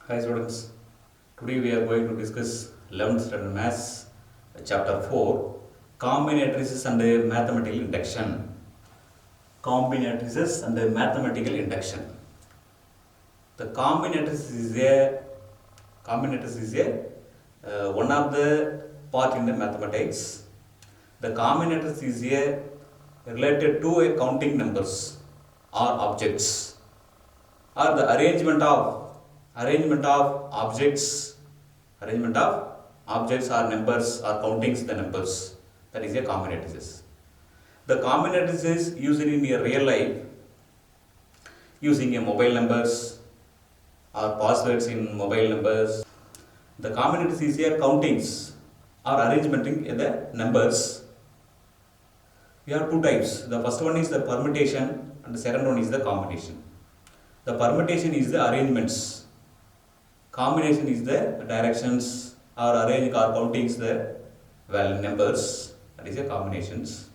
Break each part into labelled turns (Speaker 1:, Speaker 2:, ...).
Speaker 1: Hi students, today we are going to discuss 11th standard maths chapter 4 combinatorics and mathematical induction. Combinatorics and mathematical induction. The combinatorics is a one of the part in the mathematics. The combinatorics is a related to a counting numbers or objects or the arrangement of objects or numbers or countings the numbers, that is a combinatorics. The combinatorics is used in your real life using a mobile numbers or passwords in mobile numbers. The combinatorics is a countings or arrangementing the numbers. We have two types. The first one is the permutation and the second one is the combination. The permutation is the arrangements. Combination is the directions or arrange or countings the value numbers, that is a combinations.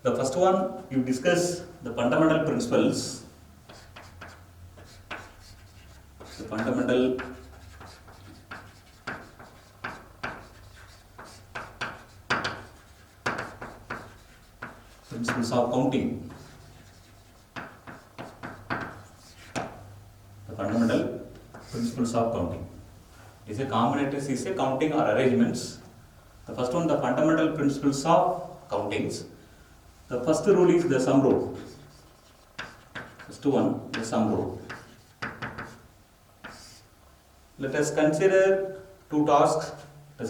Speaker 1: The first one you discuss the fundamental principles. The fundamental principles of counting. The fundamental principles of counting. It is a combinatorics is a counting or arrangements. The first one, the fundamental principles of countings. The first rule is the sum rule. First one, the sum rule. Let us consider two tasks. The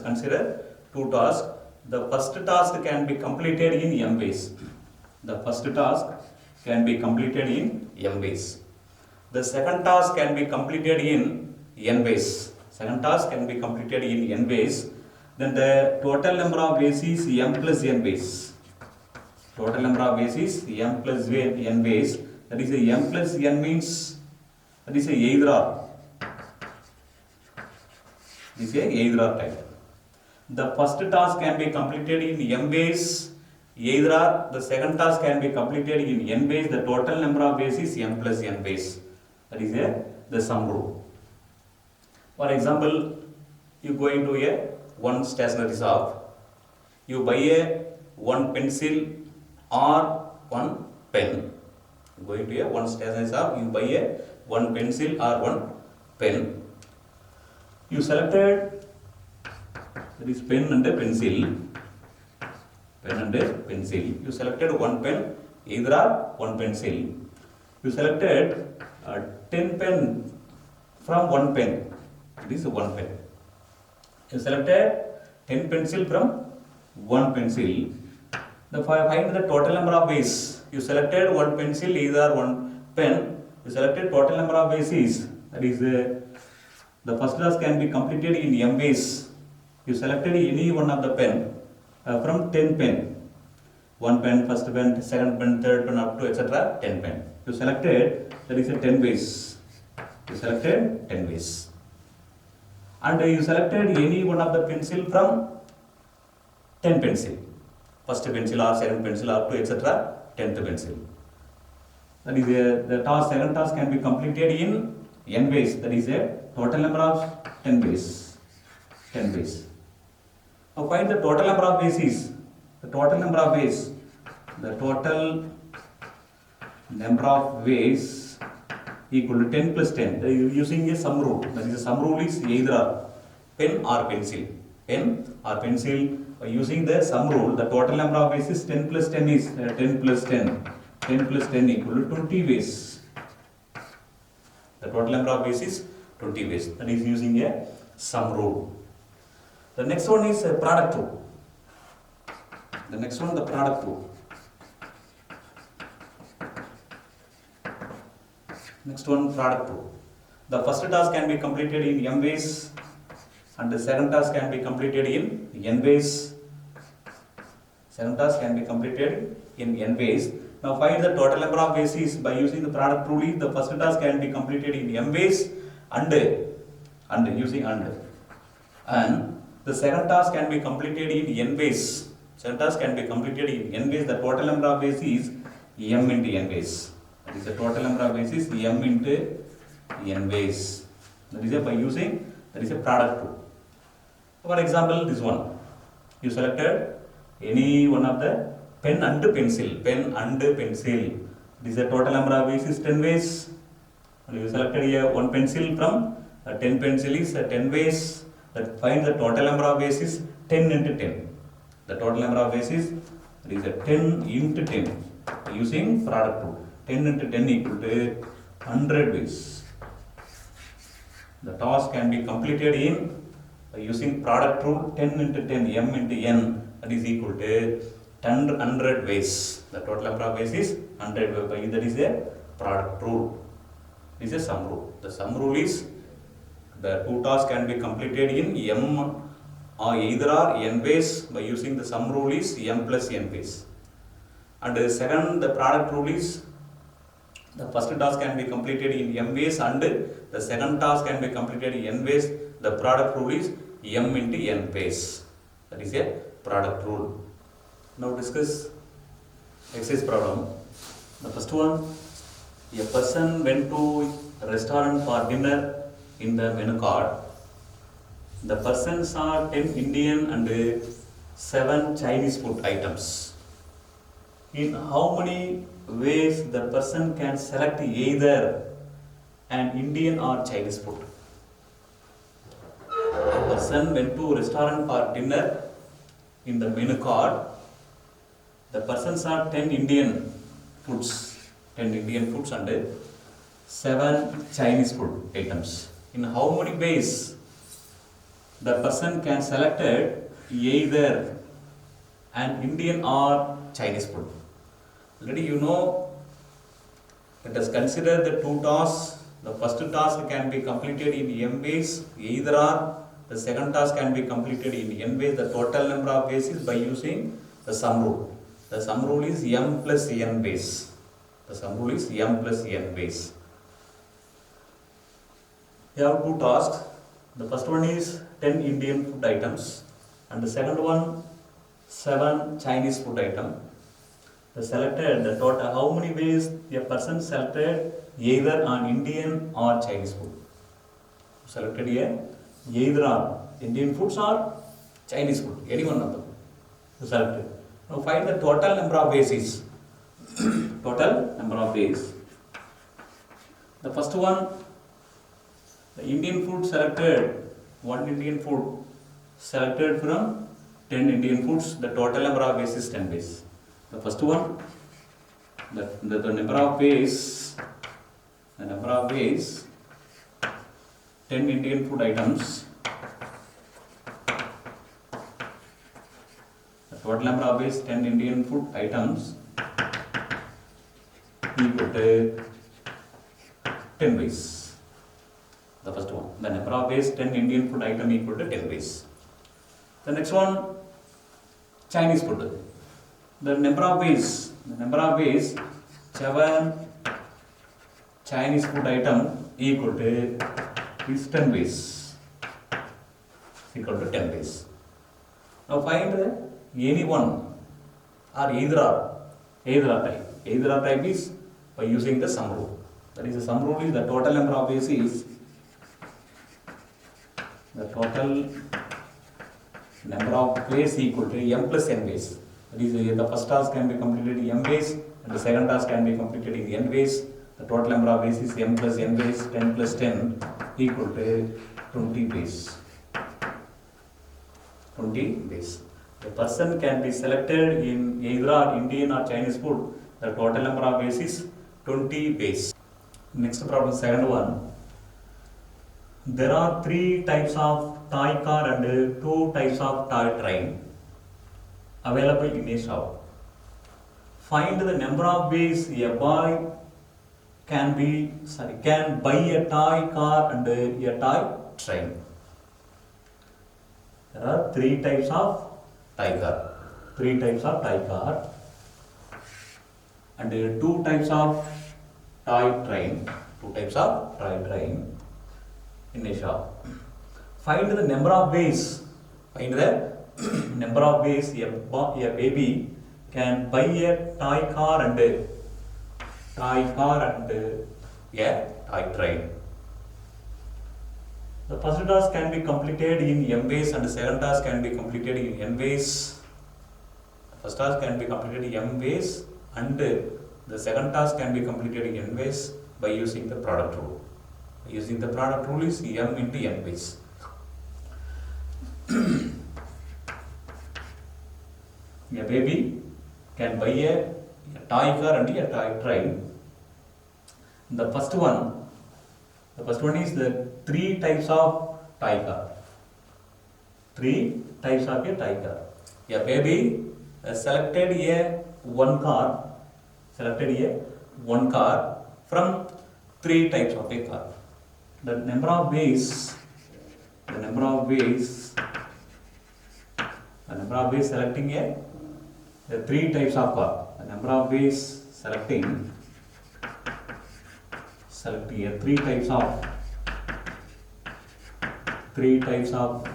Speaker 1: first task can be completed in m ways. The second task can be completed in n ways. Then the total number of ways is m plus n ways. That is a m plus n means that is a either or. This is a either or type. The first task can be completed in m ways, either or. The second task can be completed in n ways. The total number of ways is m plus n ways. That is the sum rule. For example, you go into one stationery shop, you buy one pencil or one pen. You go into one stationery shop, you buy one pencil or one pen. You selected, that is pen and pencil. You selected one pen, either or one pencil. You selected 10 pen from one pen. It is one pen. You selected 10 pencil from one pencil. Find the total number of ways. You selected one pencil, either one pen. You selected total number of ways is, that is the first task can be completed in m ways. You selected any one of the pen from 10 pen. One pen, first pen, second pen, third pen, up to etc. 10 pen. You selected, that is a 10 ways. And you selected any one of the pencil from 10 pencil. First pencil or second pencil up to etc. 10th pencil. That is the second task can be completed in n ways. That is a total number of 10 ways. Now find the total number of ways is, the total number of ways equal to 10 plus 10. Using a sum rule. That is, the sum rule is either pen or pencil. By using the sum rule, the total number of ways is 10 plus 10 is 10 plus 10. 10 plus 10 equal to 20 ways. The total number of ways is 20 ways. That is using a sum rule. The next one is a product rule. The product rule. Next one, product rule. The first task can be completed in m ways and the second task can be completed in n ways. Now find the total number of ways is, by using the product rule, the first task can be completed in m ways and using and the second task can be completed in n ways. The total number of ways is m into n ways. That is the total number of ways is m into n ways. That is by using product rule. For example, this one. You selected any one of the pen and pencil. Pen and pencil. This is the total number of ways is 10 ways. And you selected here one pencil from 10 pencil is 10 ways. That find the total number of ways is 10 into 10. The total number of ways is 10 into 10 using product rule. 10 into 10 equal to 100 ways. The task can be completed in using product rule 10 into 10 m into n, that is equal to 100 ways. The total number of ways is 100 ways. That is a product rule. This is a sum rule. The sum rule is the two tasks can be completed in m or either or n ways by using the sum rule is m plus n ways. And the second, the product rule is the first task can be completed in m ways and the second task can be completed in n ways. The product rule is m into n ways. That is a product rule. Now discuss exercise problem. The first one, a person went to a restaurant for dinner. In the menu card, the person saw 10 Indian and 7 Chinese food items. In how many ways the person can select either an Indian or Chinese food? A person went to a restaurant for dinner. In the menu card, the person saw 10 Indian foods and 7 Chinese food items. In how many ways the person can select either an Indian or Chinese food? Already you know, let us consider the two tasks. The first task can be completed in m ways, either or. The second task can be completed in n ways. The total number of ways is by using the sum rule. The sum rule is m plus n ways. The sum rule is m plus n ways. You have two tasks. The first one is 10 Indian food items and the second one 7 Chinese food item. The total, how many ways a person selected either an Indian or Chinese food? Selected here either on Indian foods or Chinese food, any one of them. Selected. Now find the total number of ways is total number of ways. The first one, the Indian food selected, one Indian food selected from 10 Indian foods, the total number of ways is 10 ways. The first one, the number of ways, 10 Indian food items, the total number of ways 10 Indian food items equal to 10 ways. The first one, the number of ways 10 Indian food item equal to 10 ways. The next one, Chinese food. The number of ways 7 Chinese food item equal to is 10 ways. Equal to 10 ways. Now find any one or either type. Either type is by using the sum rule. That is the sum rule is the total number of ways is the total number of ways equal to m plus n ways. That is the first task can be completed in m ways and the second task can be completed in n ways. The total number of ways is m plus n ways. 10 plus 10 equal to 20 ways. 20 ways. The person can be selected in either Indian or Chinese food. The total number of ways is 20 ways. Next problem, second one. There are 3 types of toy car and 2 types of toy train available in a shop. Find the number of ways a boy can buy a toy car and a toy train. There are 3 types of toy car. 3 types of toy car and 2 types of toy train. 2 types of toy train in a shop. Find the number of ways. Find the number of ways a baby can buy a toy car and a toy train. The first task can be completed in m ways and the second task can be completed in n ways. The first task can be completed in m ways and the second task can be completed in n ways by using the product rule. Using the product rule is m into n ways. A baby can buy a toy car and a toy train. The first one is the three types of toy car. Three types of a toy car. A baby selected a one car from three types of a car. The number of ways selecting the three types of car. The number of ways selecting a three types of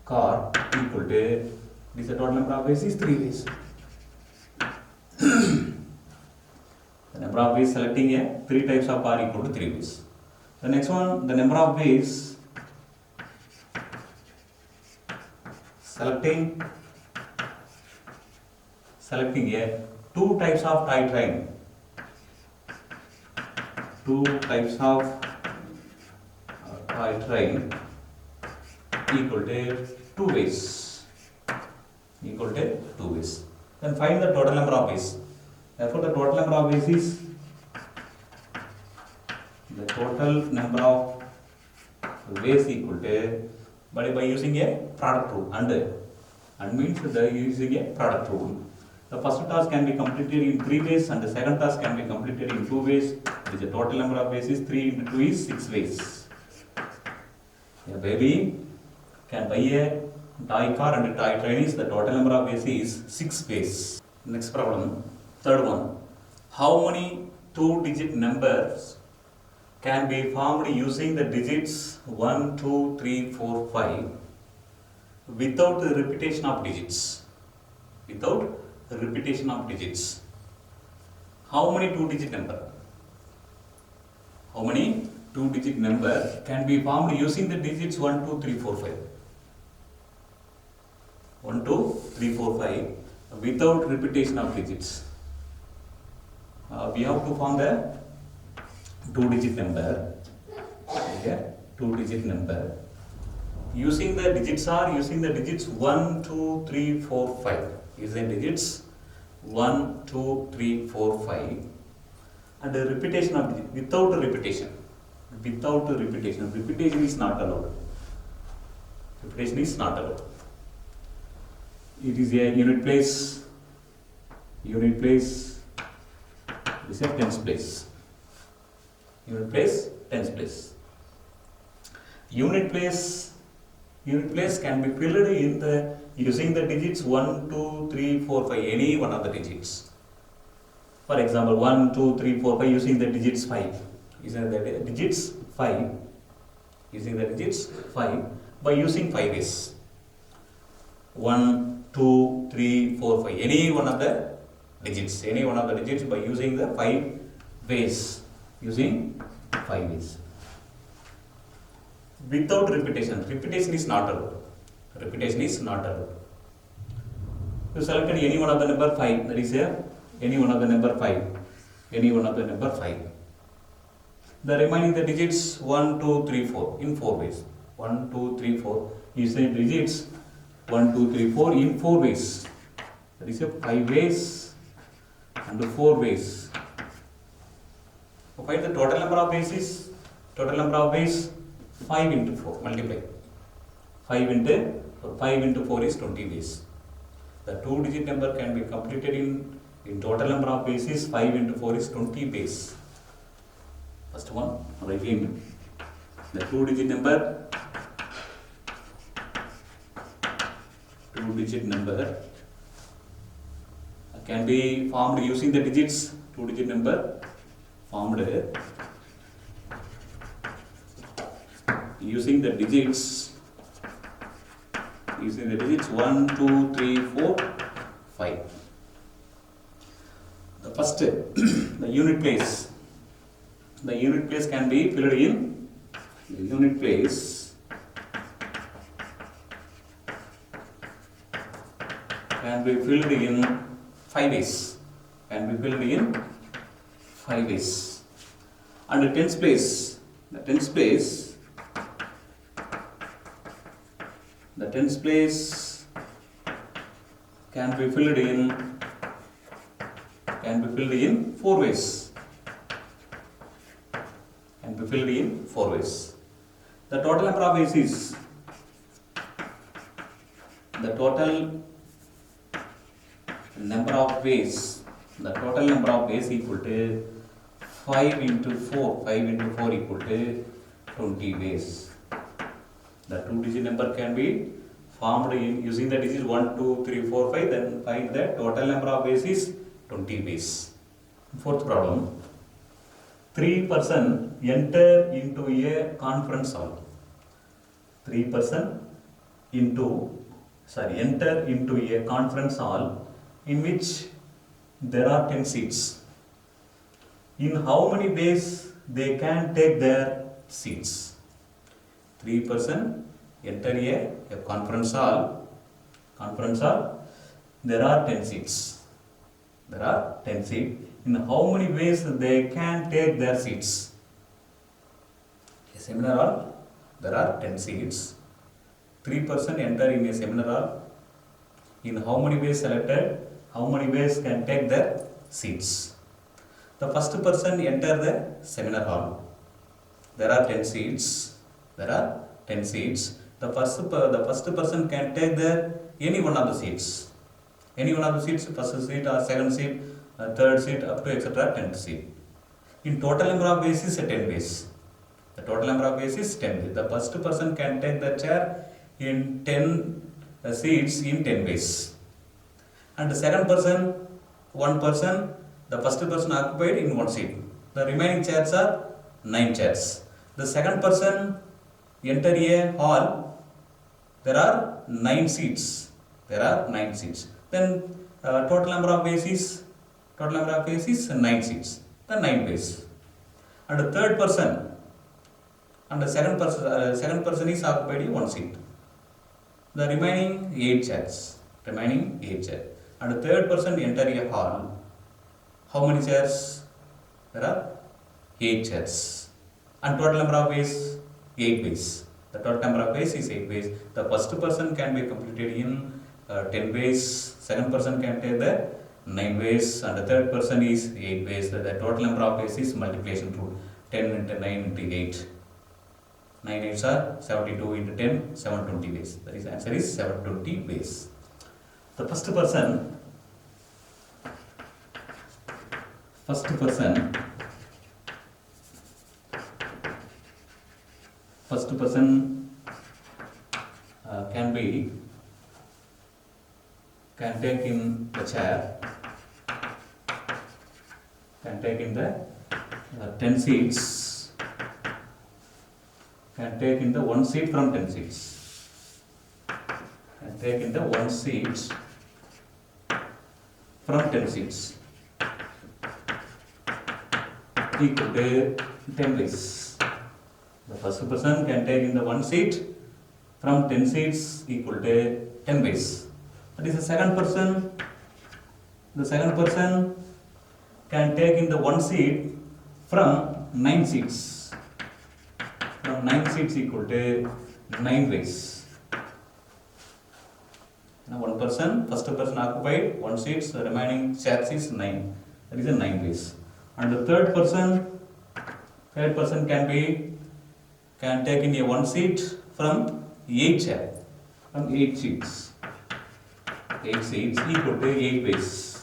Speaker 1: car equal to this. The total number of ways is 3 ways. The number of ways selecting a three types of car equal to 3 ways. The next one, the number of ways selecting a two types of toy train. Two types of toy train equal to 2 ways. Then find the total number of ways. Therefore, the total number of ways is the total number of ways equal to by using a product rule and means using a product rule. The first task can be completed in 3 ways and the second task can be completed in 2 ways. The total number of ways is 3 into 2 is 6 ways. A baby can buy a toy car and a toy train is the total number of ways is 6 ways. Next problem, third one. How many 2-digit numbers can be formed using the digits 1, 2, 3, 4, 5 without the repetition of digits? How many 2-digit number? How many 2-digit number can be formed using the digits 1, 2, 3, 4, 5? 1, 2, 3, 4, 5 without repetition of digits. We have to form the 2-digit number. Okay, 2-digit number. Using the digits 1, 2, 3, 4, 5. Using digits 1, 2, 3, 4, 5 and the repetition of digits without repetition. Repetition is not allowed. It is a unit place. It is a tens place. Unit place can be filled in using the digits 1, 2, 3, 4, 5, any one of the digits. For example, 1, 2, 3, 4, 5 using the digits 5. Using the digits 5 by using 5 ways. 1, 2, 3, 4, 5, any one of the digits by using the 5 ways. Without repetition. Repetition is not allowed. You selected any one of the number 5. That is any one of the number 5. The remaining the digits 1, 2, 3, 4 in 4 ways. 1, 2, 3, 4. You say digits 1, 2, 3, 4 in 4 ways. That is 5 ways and 4 ways. Find the total number of ways 5 into 4. Multiply. 5 into 4 is 20 ways. The 2-digit number can be completed in total number of ways is 5 into 4 is 20 ways. First one, write in the 2-digit number can be formed using the digits. 2-digit number formed using the digits 1, 2, 3, 4, 5. The first, the unit place can be filled in The unit place can be filled in 5 ways. Can be filled in 5 ways. And the tens place can be filled in 4 ways. Can be filled in 4 ways. The total number of ways is equal to 5 into 4 equal to 20 ways. The 2-digit number can be formed in using the digits 1, 2, 3, 4, 5. Then find the total number of ways is 20 ways. Fourth problem. 3 persons enter into a conference hall. 3 persons enter into a conference hall in which there are 10 seats. In how many ways they can take their seats? 3 persons enter a conference hall. There are 10 seats. In how many ways they can take their seats? A seminar hall, there are 10 seats. 3 persons enter in a seminar hall. In how many ways selected? How many ways can take their seats? The first person enter the seminar hall. There are 10 seats. The first person can take any one of the seats. First seat or second seat, third seat, up to etc. 10th seat. In total number of ways is 10 ways. The total number of ways is 10 ways. The first person can take the chair in 10 seats in 10 ways. And the second person, one person, the first person occupied in 1 seat. The remaining chairs are 9 chairs. The second person enter a hall. There are 9 seats. Then total number of ways is 9 seats. The 9 ways. And the third person and the second person is occupied in 1 seat. The remaining 8 chairs. And the third person enter a hall. How many chairs? There are 8 chairs. And total number of ways? 8 ways. The total number of ways is 8 ways. The first person can be completed in 10 ways. Second person can take the 9 ways. And the third person is 8 ways. The total number of ways is multiplication rule. 10 into 9 into 8. 9 8s are 72 into 10, 720 ways. That is, answer is 720 ways. The first person can take in the chair, can take in the 10 seats, can take in the 1 seat from 10 seats, can take in the 1 seat from 10 seats, equal to 10 ways. The first person can take in the 1 seat from 10 seats equal to 10 ways. That is the second person. The second person can take in the 1 seat from 9 seats. From 9 seats equal to 9 ways. Now first person occupied 1 seat, the remaining chairs is 9. That is a 9 ways. And the third person can take in a 1 seat from 8 chairs, from 8 seats. 8 seats equal to 8 ways.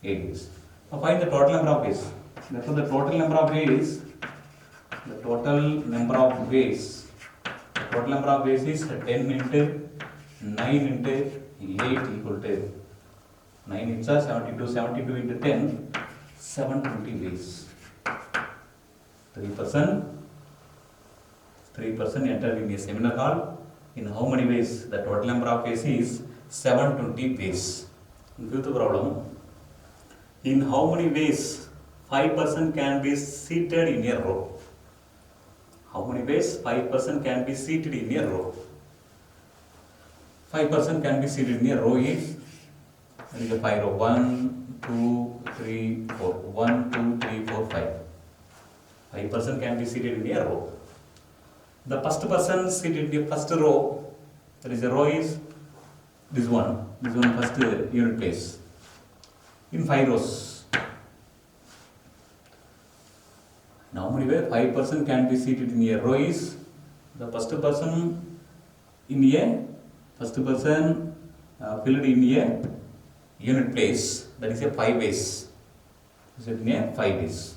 Speaker 1: 8 ways. Now find the total number of ways. Therefore, the total number of ways is 10 into 9 into 8 equal to 9 into 72. 72 into 10, 720 ways. 3 person enter in a seminar hall. In how many ways? The total number of ways is 720 ways. Fifth problem. In how many ways 5 person can be seated in a row? How many ways? 5% can be seated in a row. 5% can be seated in a row is, there is a 5 row. 1, 2, 3, 4. 1, 2, 3, 4, 5. 5% can be seated in a row. The first person seated in the first row, there is a row is this one first unit place in 5 rows. Now, how many ways? 5% can be seated in a row is the first person filled in a unit place, that is a 5 ways. Sit in a 5 ways.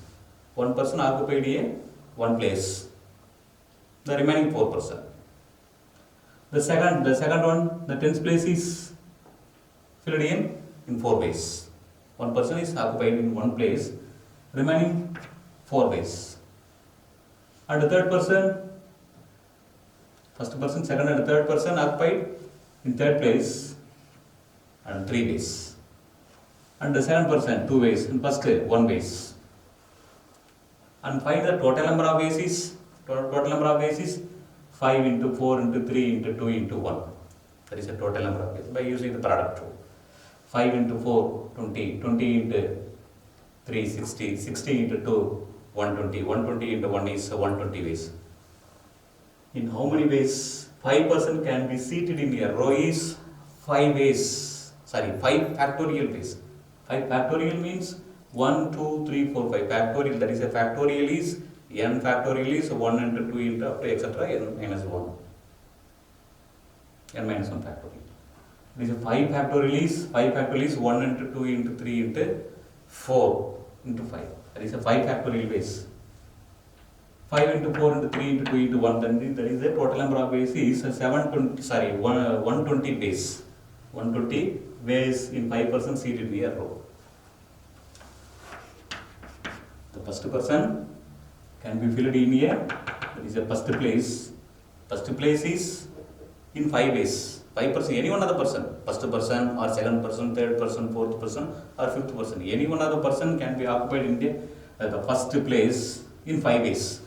Speaker 1: One person occupied a one place. The remaining 4%. The second one, the 10th place is filled in 4 ways. One person is occupied in one place, remaining 4 ways. And the third person, first person, second and third person occupied in third place and 3 ways. And the second person 2 ways and first 1 ways. And find the total number of ways is 5 into 4 into 3 into 2 into 1. That is the total number of ways by using the product rule. 5 into 4, 20, 20 into 3, 60, 60 into 2, 120, 120 into 1 is 120 ways. In how many ways 5% can be seated in a row is 5 factorial ways. 5 factorial means 1, 2, 3, 4, 5 factorial. That is a factorial is n factorial is 1 into 2 into up to etc. n minus 1. N minus 1 factorial. It is a 5 factorial is 1 into 2 into 3 into 4 into 5. That is a 5 factorial ways. 5 into 4 into 3 into 2 into 1, then that is the total number of ways is 120 ways. 120 ways in 5% seated in a row. The first person can be filled in a, that is a first place. First place is in 5 ways. 5%, any one other person, first person or second person, third person, fourth person or fifth person. Any one other person can be occupied in the first place in 5 ways.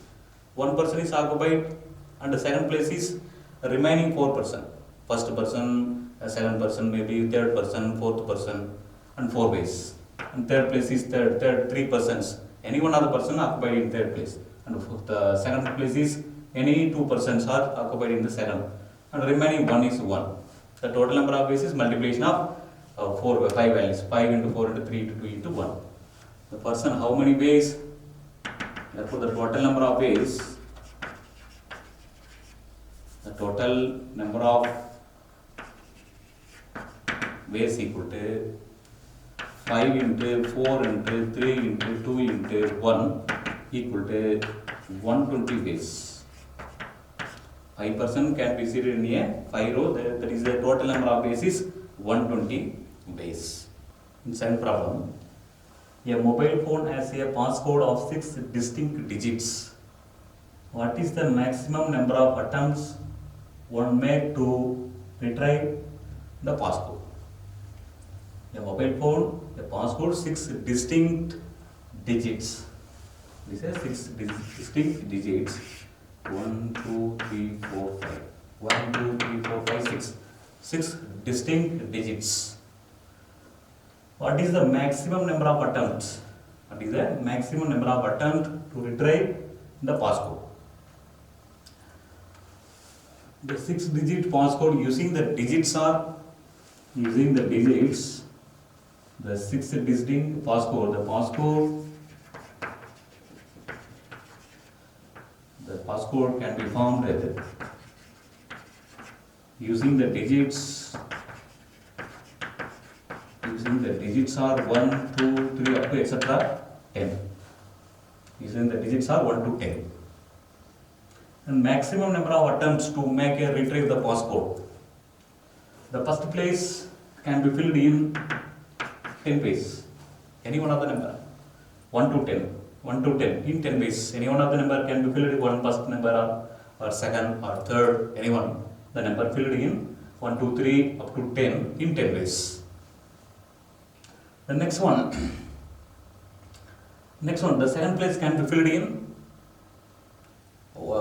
Speaker 1: One person is occupied and the second place is remaining 4%. First person, second person, maybe third person, fourth person and 4 ways. And third place is third 3 persons. Any one other person occupied in third place. And the second place is any 2 persons are occupied in the second. And remaining 1 is 1. The total number of ways is multiplication of 5 values. 5 into 4 into 3 into 2 into 1. The person how many ways? Therefore, the total number of ways equal to 5 into 4 into 3 into 2 into 1 equal to 120 ways. 5% can be seated in a 5 row, that is the total number of ways is 120 ways. In second problem, a mobile phone has a passcode of 6 distinct digits. What is the maximum number of attempts one made to retrieve the passcode? A mobile phone, a passcode 6 distinct digits. This is 6 distinct digits. 1, 2, 3, 4, 5. 1, 2, 3, 4, 5, 6. 6 distinct digits. What is the maximum number of attempts? What is the maximum number of attempts to retrieve the passcode? The 6-digit passcode using the digits, the 6 distinct passcode, the passcode can be formed using the digits are 1, 2, 3 up to etc. 10. Using the digits are 1 to 10. And maximum number of attempts to make a retrieve the passcode. The first place can be filled in 10 ways. Any one of the number 1 to 10. 1 to 10 in 10 ways. Any one of the number can be filled in one first number or second or third. Anyone. The number filled in 1, 2, 3 up to 10 in 10 ways. The next one, the second place can be filled in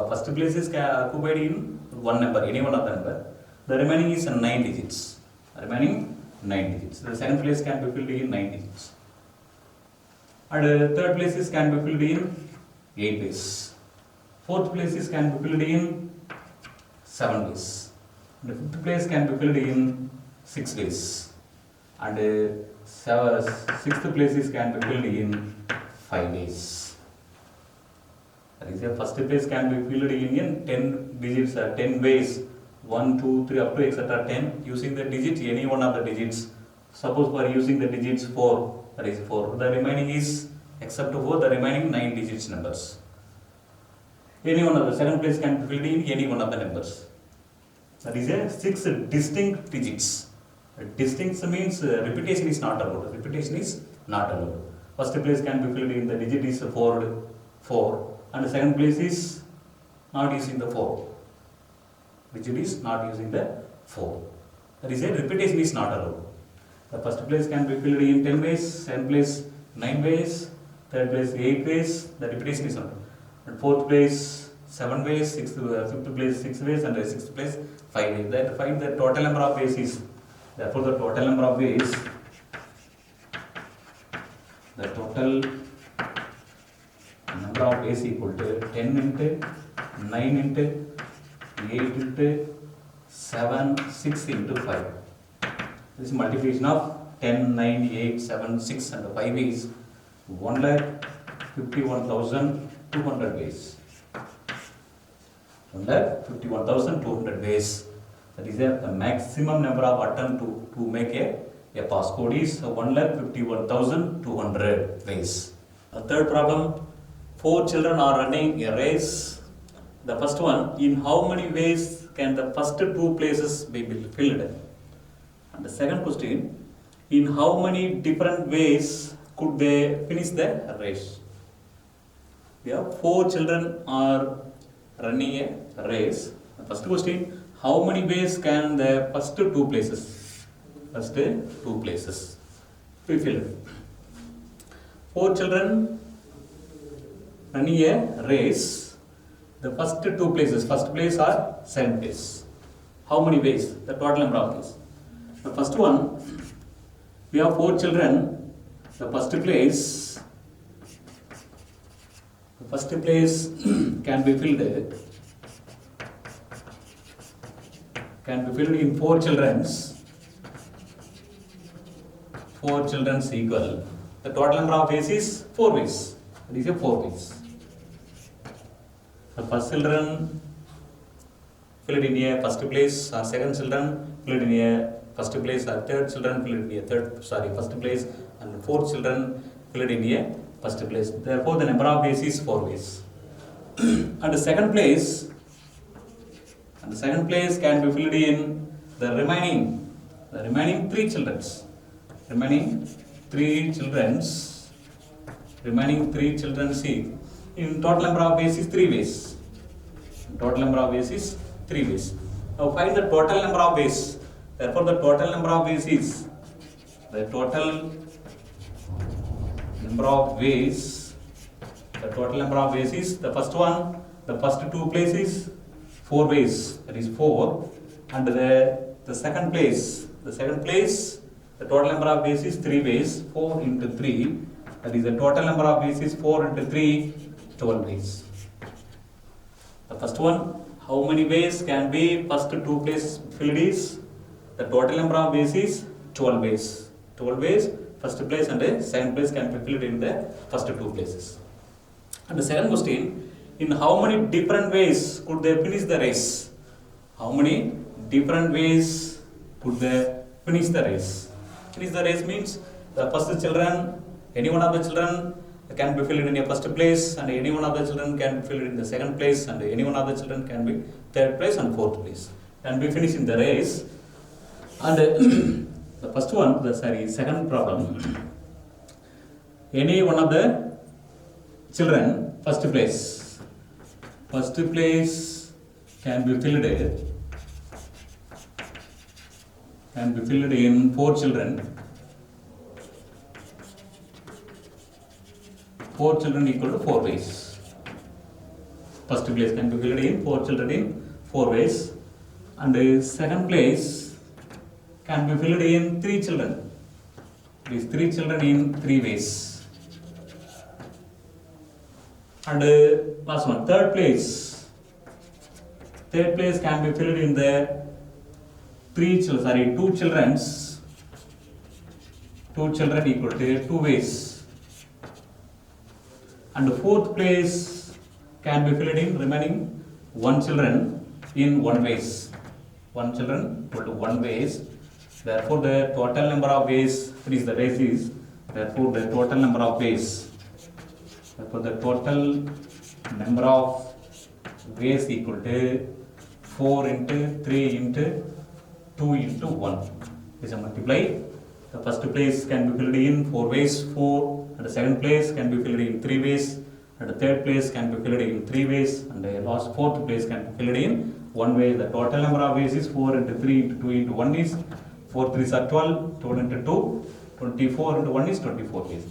Speaker 1: first place is occupied in one number, any one of the number. The remaining is 9 digits. Remaining 9 digits. The second place can be filled in 9 digits. And third places can be filled in 8 ways. Fourth places can be filled in 7 ways. The fifth place can be filled in 6 ways. And sixth places can be filled in 5 ways. That is, the first place can be filled in 10 digits, 10 ways. 1, 2, 3, up to etc. 10. Using the digit, any one of the digits. Suppose for using the digits 4, that is 4. The remaining is, except 4, the remaining 9 digits numbers. Any one of the second place can be filled in any one of the numbers. That is a 6 distinct digits. Distinct means repetition is not allowed. Repetition is not allowed. First place can be filled in the digit is 4, and the second place is not using the 4. Digit is not using the 4. That is a repetition is not allowed. The first place can be filled in 10 ways, second place 9 ways, third place 8 ways. The repetition is not. And fourth place 7 ways, fifth place 6 ways, and the sixth place 5 ways. That find the total number of ways is. Therefore, the total number of ways, equal to 10 into 9 into 8 into 7, 6 into 5. This is multiplication of 10, 9, 8, 7, 6 and 5 is 1,51,200 ways. 1,51,200 ways. That is the maximum number of attempt to make a passcode is 1,51,200 ways. A third problem, 4 children are running a race. The first one, in how many ways can the first 2 places be filled? And the second question, in how many different ways could they finish the race? We have 4 children are running a race. The first question, how many ways can the first 2 places be filled? 4 children running a race. The first 2 places, first place or second place. How many ways? The total number of ways. The first one, we have 4 children. The first place can be filled in 4 children's. 4 children's equal. The total number of ways is 4 ways. That is a 4 ways. The first children filled in a first place, or second children filled in a first place, or third children filled in a first place, and 4 children filled in a first place. Therefore, the number of ways is 4 ways. And the second place can be filled in the remaining 3 children's. Remaining 3 children's in total number of ways is 3 ways. Total number of ways is 3 ways. Now find the total number of ways. Therefore, the total number of ways is the total number of ways is the first one, the first 2 places 4 ways, that is 4, and the second place, the total number of ways is 3 ways, 4 into 3, that is the total number of ways is 4 into 3, 12 ways. The first one, how many ways can be first 2 places filled is, the total number of ways is 12 ways. 12 ways, first place and the second place can be filled in the first 2 places. And the second question, in how many different ways could they finish the race? How many different ways could they finish the race? Finish the race means the first children, any one of the children can be filled in a first place, and any one of the children can be filled in the second place, and any one of the children can be third place and fourth place. And we finish in the race. And the first one, second problem. Any one of the children, first place can be filled in 4 children. 4 children equal to 4 ways. First place can be filled in 4 children in 4 ways, and second place can be filled in 3 children. These 3 children in 3 ways. And last one, third place can be filled in the 2 children equal to 2 ways. And the fourth place can be filled in remaining 1 children in 1 ways. 1 children equal to 1 ways. Therefore, the total number of ways, is the race is, therefore the total number of ways, therefore the total number of ways equal to 4 into 3 into 2 into 1. This is multiply. The first place can be filled in 4 ways, 4, and the second place can be filled in 3 ways, and the third place can be filled in 3 ways, and the last fourth place can be filled in 1 way. The total number of ways is 4 into 3 into 2 into 1 is 4 3s are 12, 12 into 2, 24 into 1 is 24 ways.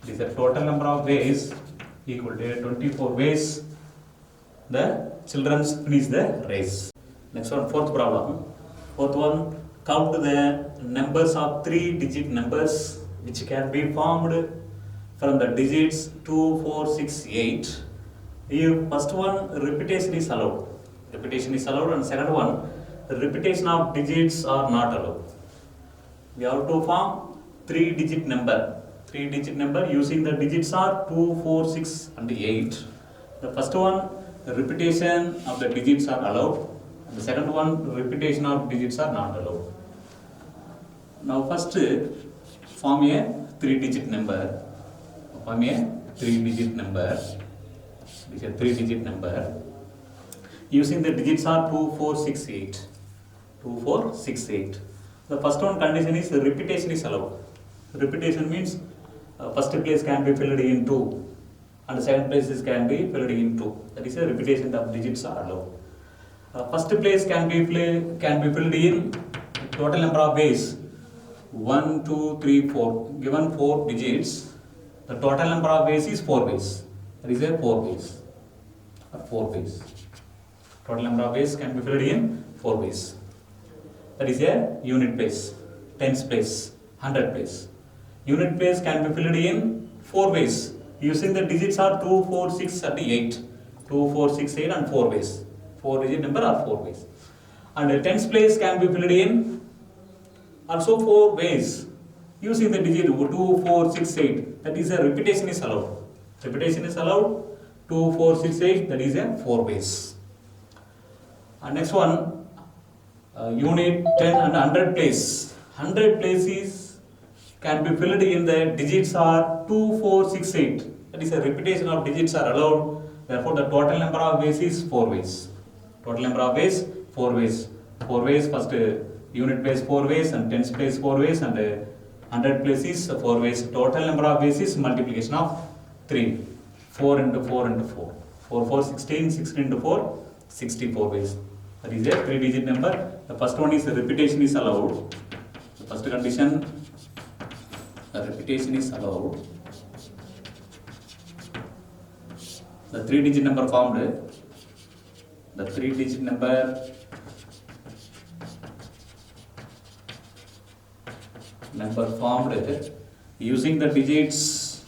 Speaker 1: This is the total number of ways equal to 24 ways. The children finish the race. Next one, fourth problem. Fourth one, count the numbers of 3-digit numbers which can be formed from the digits 2, 4, 6, 8. If first one, repetition is allowed. Repetition is allowed, and second one, repetition of digits are not allowed. We have to form 3-digit number. 3-digit number using the digits are 2, 4, 6 and 8. The first one, repetition of the digits are allowed. The second one, repetition of digits are not allowed. Now first, form a 3-digit number. Form a 3-digit number. This is a 3-digit number. Using the digits are 2, 4, 6, 8. 2, 4, 6, 8. The first one condition is repetition is allowed. Repetition means first place can be filled in 2 and the second places can be filled in 2. That is a repetition of digits are allowed. First place can be filled in total number of ways 1, 2, 3, 4. Given 4 digits, the total number of ways is 4 ways. That is a 4 ways. 4 ways. Total number of ways can be filled in 4 ways. That is a unit place, tens place, 100 place. Unit place can be filled in 4 ways. Using the digits are 2, 4, 6 and 8. 2, 4, 6, 8 and 4 ways. 4-digit number are 4 ways. And the tens place can be filled in also 4 ways. Using the digit 2, 4, 6, 8. That is a repetition is allowed. Repetition is allowed. 2, 4, 6, 8. That is a 4 ways. And next one. Unit 10 and 100 place. 100 places can be filled in the digits are 2, 4, 6, 8. That is a repetition of digits are allowed. Therefore, the total number of ways is 4 ways. Total number of ways, 4 ways. 4 ways, first unit place 4 ways and tens place 4 ways and 100 places 4 ways. Total number of ways is multiplication of 3. 4 into 4 into 4. 4, 4, 16, 16 into 4, 64 ways. That is a 3-digit number. The first one is repetition is allowed. The first condition, the repetition is allowed. The 3-digit number formed. The 3-digit number formed using the digits.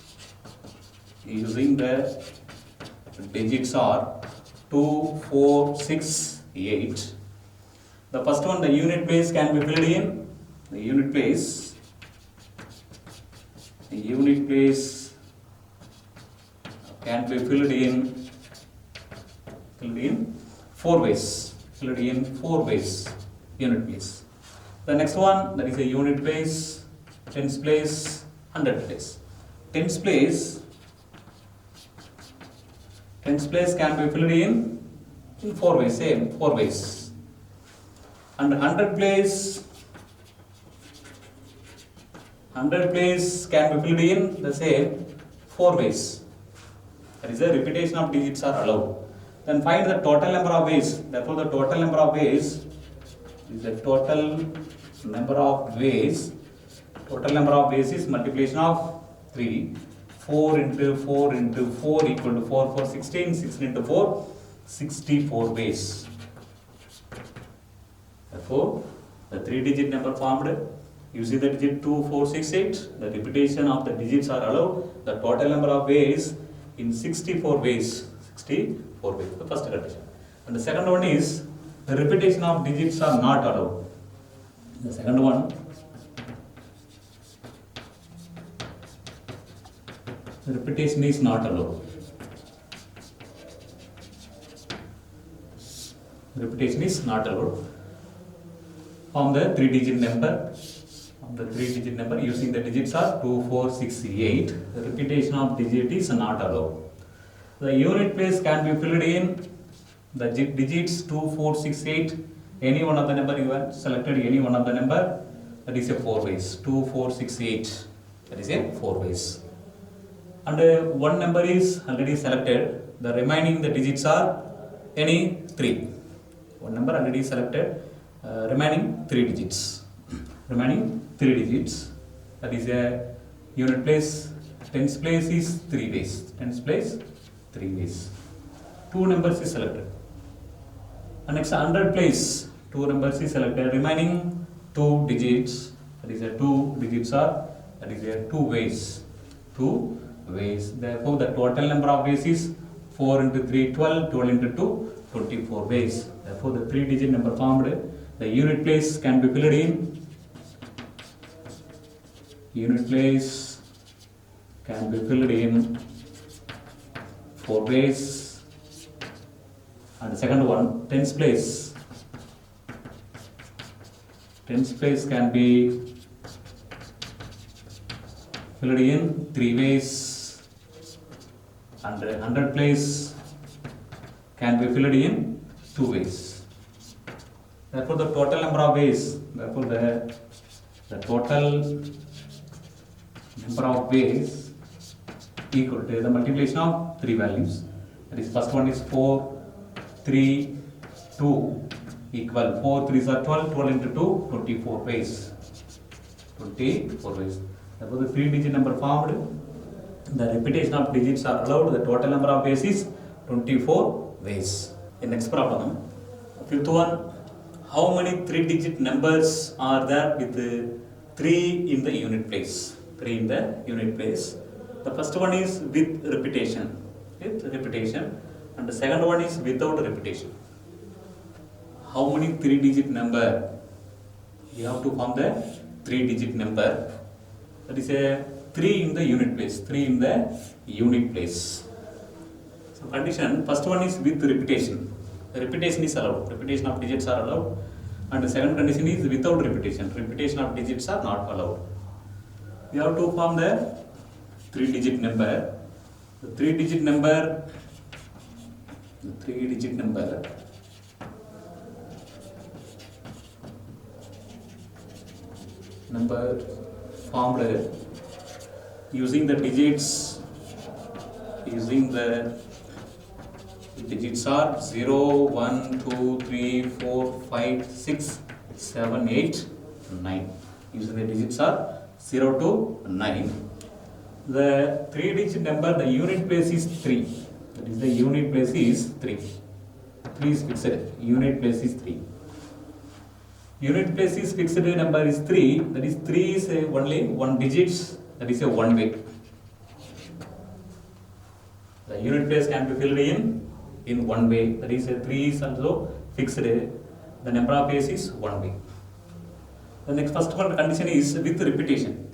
Speaker 1: Using the digits are 2, 4, 6. 8. The first one, the unit place can be filled in. The unit place can be filled in 4 ways. Filled in 4 ways. Unit place. The next one, that is a unit place, tens place, 100 place. Tens place can be filled in 4 ways, same 4 ways. And 100 place can be filled in the same 4 ways. That is a repetition of digits are allowed. Then find the total number of ways. Therefore, the total number of ways is the total number of ways. Total number of ways is multiplication of 3. 4 into 4 into 4 equal to 4, 4, 16, 16 into 4, 64 ways. Therefore, the 3-digit number formed using the digit 2, 4, 6, 8, the repetition of the digits are allowed. The total number of ways in 64 ways. 64 ways, the first condition. And the second one is the repetition of digits are not allowed. The second one, the repetition is not allowed. Repetition is not allowed. From the 3-digit number, using the digits are 2, 4, 6, 8. The repetition of digit is not allowed. The unit place can be filled in the digits 2, 4, 6, 8. Any one of the number you have selected, any one of the number, that is a 4 ways. 2, 4, 6, 8. That is a 4 ways. And one number is already selected. The remaining the digits are any 3. One number already selected. Remaining 3 digits. Remaining 3 digits. That is a unit place. Tens place is 3 ways. Tens place 3 ways. 2 numbers is selected. And next 100 place. 2 numbers is selected. Remaining 2 digits. That is a 2 digits are. That is a 2 ways. 2 ways. Therefore, the total number of ways is 4 into 3, 12. 12 into 2, 24 ways. Therefore, the 3-digit number formed. The unit place can be filled in. Unit place can be filled in 4 ways. And the second one, tens place. Tens place can be filled in 3 ways. And 100 place can be filled in 2 ways. Therefore, the total number of ways, therefore the total number of ways equal to the multiplication of 3 values. That is, first one is 4, 3, 2 equal 4 3s are 12, 12 into 2, 24 ways. 24 ways. Therefore, the 3-digit number formed. The repetition of digits are allowed. The total number of ways is 24 ways. The next problem, fifth one. How many 3-digit numbers are there with 3 in the unit place? 3 in the unit place. The first one is with repetition. With repetition. And the second one is without repetition. How many 3-digit number? We have to form the 3-digit number. That is a 3 in the unit place. 3 in the unit place. So condition, first one is with repetition. The repetition is allowed. Repetition of digits are allowed. And the second condition is without repetition. Repetition of digits are not allowed. We have to form the 3-digit number. The 3-digit number. The 3-digit number. Number formed using the digits. Using the digits are 0, 1, 2, 3, 4, 5, 6, 7, 8, 9. Using the digits are 0 to 9. The 3-digit number, the unit place is 3. That is, the unit place is 3. 3 is fixed. Unit place is 3. Unit place is fixed number is 3. That is, 3 is only 1 digits. That is a 1 way. The unit place can be filled in 1 way. That is, 3 is also fixed. The number of ways is 1 way. The next first one condition is with repetition.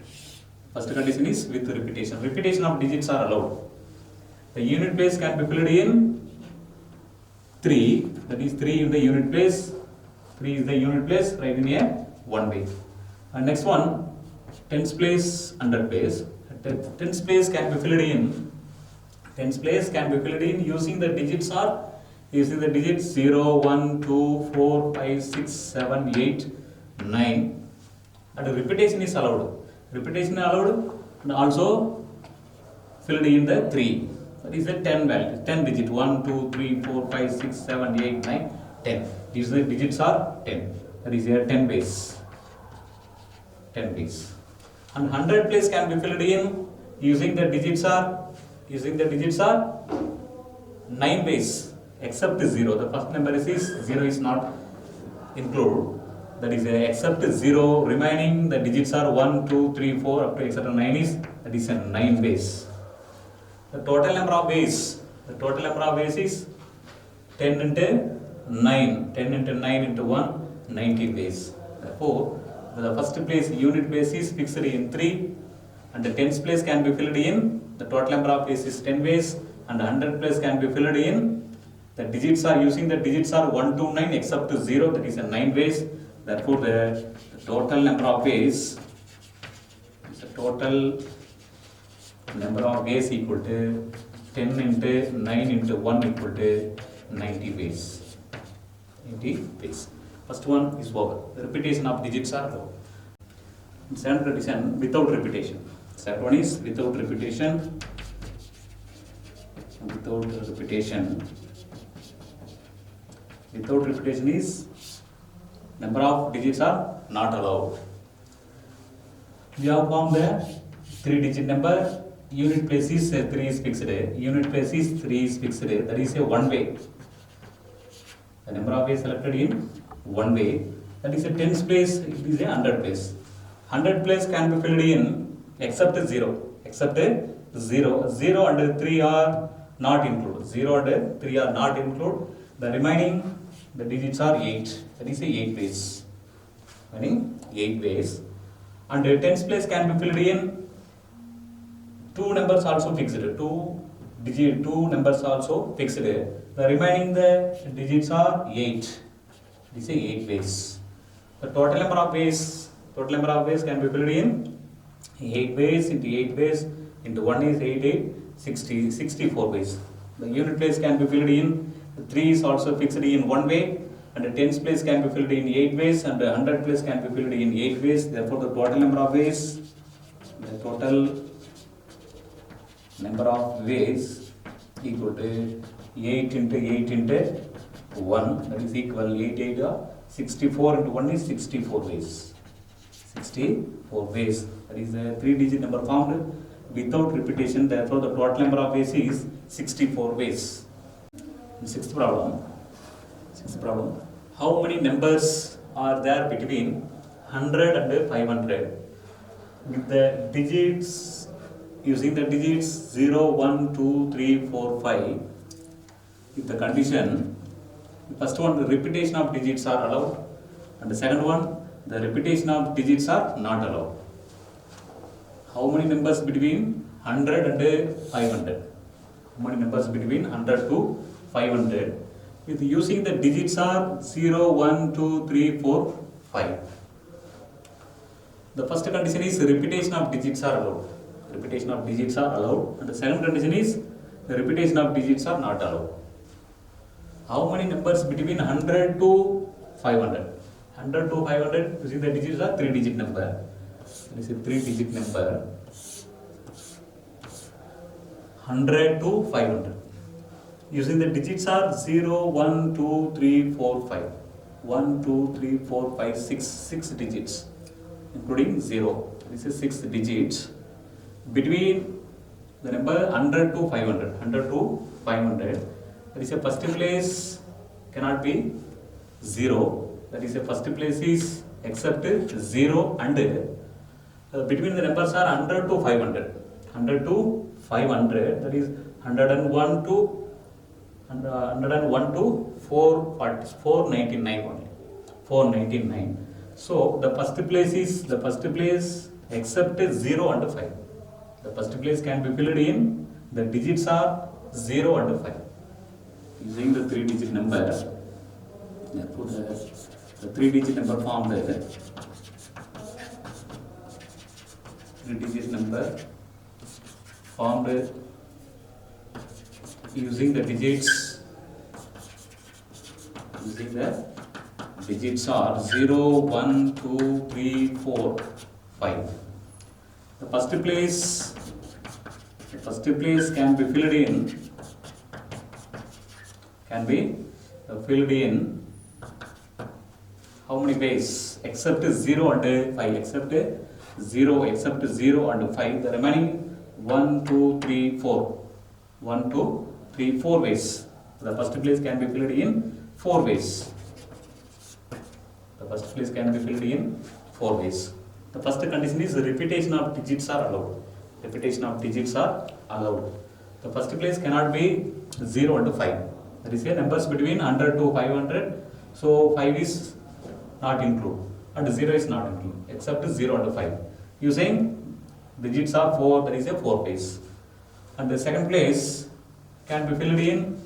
Speaker 1: First condition is with repetition. Repetition of digits are allowed. The unit place can be filled in 3. That is, 3 in the unit place. 3 is the unit place, right in a 1 way. And next one, tens place, 100 place. Tens place can be filled in. Tens place can be filled in using the digits or using the digits 0, 1, 2, 4, 5, 6, 7, 8, 9. And repetition is allowed. Repetition allowed and also filled in the 3. That is the 10 value, 10 digit. 1, 2, 3, 4, 5, 6, 7, 8, 9, 10. These the digits are 10. That is here 10 ways. 10 ways. And 100 place can be filled in using the digits are 9 ways. except 0. The first number is 0 is not included. That is except 0 remaining the digits are 1, 2, 3, 4 up to etc. 9 is that is a 9 base. The total number of ways is 10 into 9. 10 into 9 into 1, 90 ways. Therefore, the first place unit place is fixed in 3 and the tens place can be filled in. The total number of ways is 10 ways and the 100 place can be filled in. The digits are 1 to 9 except 0, that is a 9 ways. Therefore, the total number of ways is the total number of ways equal to 10 into 9 into 1 equal to 90 ways. 90 ways. First one is over. The repetition of digits are low. Second condition without repetition. Second one is without repetition. Without repetition. Without repetition is number of digits are not allowed. We have formed the 3-digit number. Unit place is 3 is fixed. Unit place is 3 is fixed. That is a one way. The number of ways selected in one way. That is a tens place. It is a 100 place. 100 place can be filled in except 0. Except 0. 0 and 3 are not included. 0 and 3 are not included. The remaining the digits are 8. That is a 8 ways. Meaning 8 ways. And tens place can be filled in 2 numbers also fixed. 2 numbers also fixed. The remaining the digits are 8. This is 8 ways. The total number of ways can be filled in 8 ways into 8 ways into 1 is 8, 64 ways. The unit place can be filled in 3 is also fixed in one way and the tens place can be filled in 8 ways and the 100 place can be filled in 8 ways. Therefore, the total number of ways equal to 8 into 8 into 1, that is equal 8 8 64 into 1 is 64 ways. 64 ways. That is a 3-digit number formed without repetition. Therefore, the total number of ways is 64 ways. Sixth problem. How many numbers are there between 100 and 500 with the digits using the digits 0, 1, 2, 3, 4, 5 with the condition, the first one, the repetition of digits are allowed and the second one, the repetition of digits are not allowed. How many numbers between 100 and 500? How many numbers between 100 to 500 with using the digits are 0, 1, 2, 3, 4, 5. The first condition is repetition of digits are allowed. Repetition of digits are allowed. And the second condition is the repetition of digits are not allowed. How many numbers between 100 to 500? 100 to 500 using the digits are 3-digit number. This is a 3-digit number. 100 to 500. Using the digits are 0, 1, 2, 3, 4, 5. 1, 2, 3, 4, 5, 6 digits, including 0. This is 6 digits. Between the number 100 to 500. 100 to 500. That is a first place cannot be 0. That is a first place is except 0 and between the numbers are 100 to 500. 100 to 500. That is 101 to 499 only. 499. So the first place except 0 and 5. The first place can be filled in. The digits are 0 and 5. Using the 3-digit number. Therefore, the 3-digit number formed. 3-digit number formed using the digits are 0, 1, 2, 3, 4, 5. The first place can be filled in how many ways except 0 and 5, except 0 and 5, the remaining 1, 2, 3, 4 ways. The first place can be filled in 4 ways. The first place can be filled in 4 ways. The first condition is repetition of digits are allowed. Repetition of digits are allowed. The first place cannot be 0 and 5. That is numbers between 100 to 500. So 5 is not included and 0 is not included except 0 and 5. Using digits are 4, that is a 4 place. And the second place can be filled in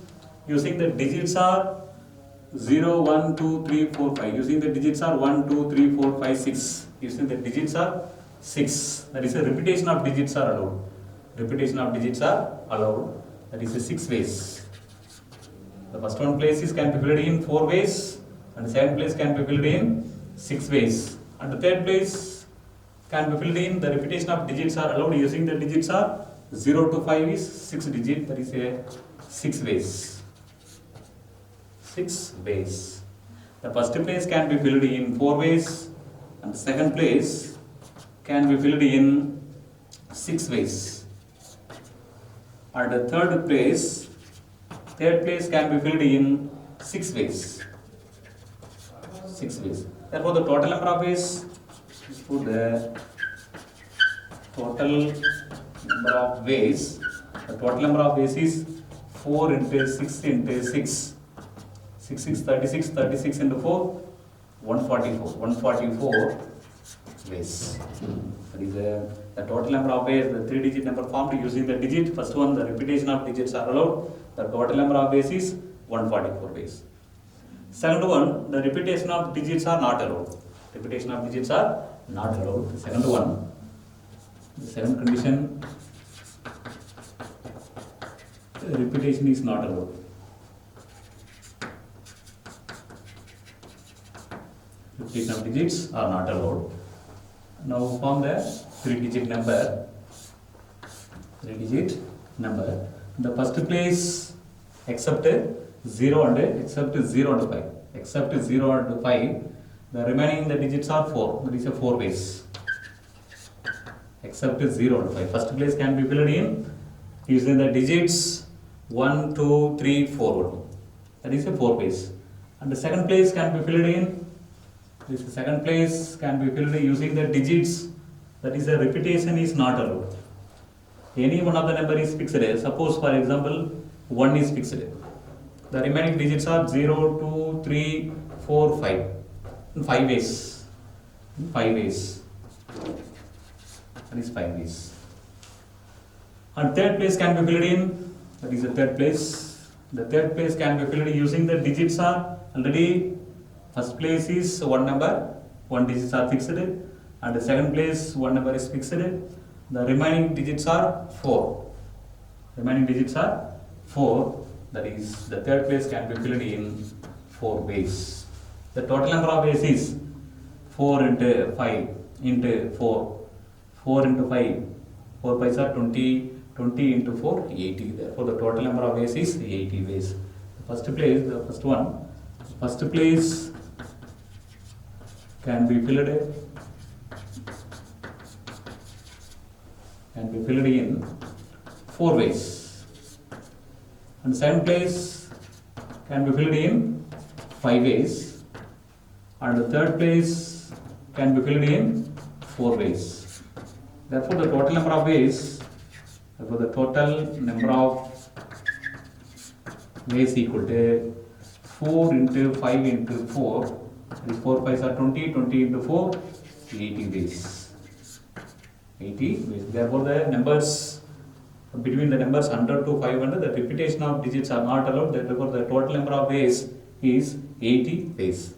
Speaker 1: using the digits are 0, 1, 2, 3, 4, 5. Using the digits are 1, 2, 3, 4, 5, 6. Using the digits are 6. That is a repetition of digits are allowed. Repetition of digits are allowed. That is a 6 ways. The first one place can be filled in 4 ways. And the second place can be filled in 6 ways. And the third place can be filled in the repetition of digits are allowed using the digits are 0 to 5 is 6 digit. That is a 6 ways. 6 ways. The first place can be filled in 4 ways and the second place can be filled in 6 ways. And the third place can be filled in 6 ways. 6 ways. Therefore, the total number of ways is for the total number of ways. The total number of ways is 4 into 6 into 6. 6, 6, 36, 36 into 4, 144. 144 ways. That is the total number of ways, the 3-digit number formed using the digit. First one, the repetition of digits are allowed. The total number of ways is 144 ways. Second one, the repetition of digits are not allowed. Repetition of digits are not allowed. The second one, the second condition, repetition is not allowed. Repetition of digits are not allowed. Now form the 3-digit number. 3-digit number. The first place except 0 and 5. Except 0 and 5. The remaining the digits are 4. That is a 4 ways. Except 0 and 5. First place can be filled in using the digits 1, 2, 3, 4. That is a 4 ways. And the second place can be filled in. This second place can be filled using the digits. That is a repetition is not allowed. Any one of the number is fixed. Suppose for example 1 is fixed. The remaining digits are 0, 2, 3, 4, 5. In 5 ways. In 5 ways. That is 5 ways. And third place can be filled in. That is the third place. The third place can be filled using the digits are already. First place is 1 number, 1 digits are fixed, and the second place 1 number is fixed. The remaining digits are 4. Remaining digits are 4. That is, the third place can be filled in 4 ways. The total number of ways is 4 into 5 into 4. 4 into 5. 4 5s are 20. 20 into 4, 80. Therefore, the total number of ways is 80 ways. The first place, the first one. First place can be filled in 4 ways. And second place can be filled in 5 ways. And the third place can be filled in 4 ways. Therefore, the total number of ways, equal to 4 into 5 into 4. These 4 5s are 20, 20 into 4, 80 ways. 80 ways. Therefore, the numbers between the numbers 100 to 500, the repetition of digits are not allowed. Therefore, the total number of ways is 80 ways.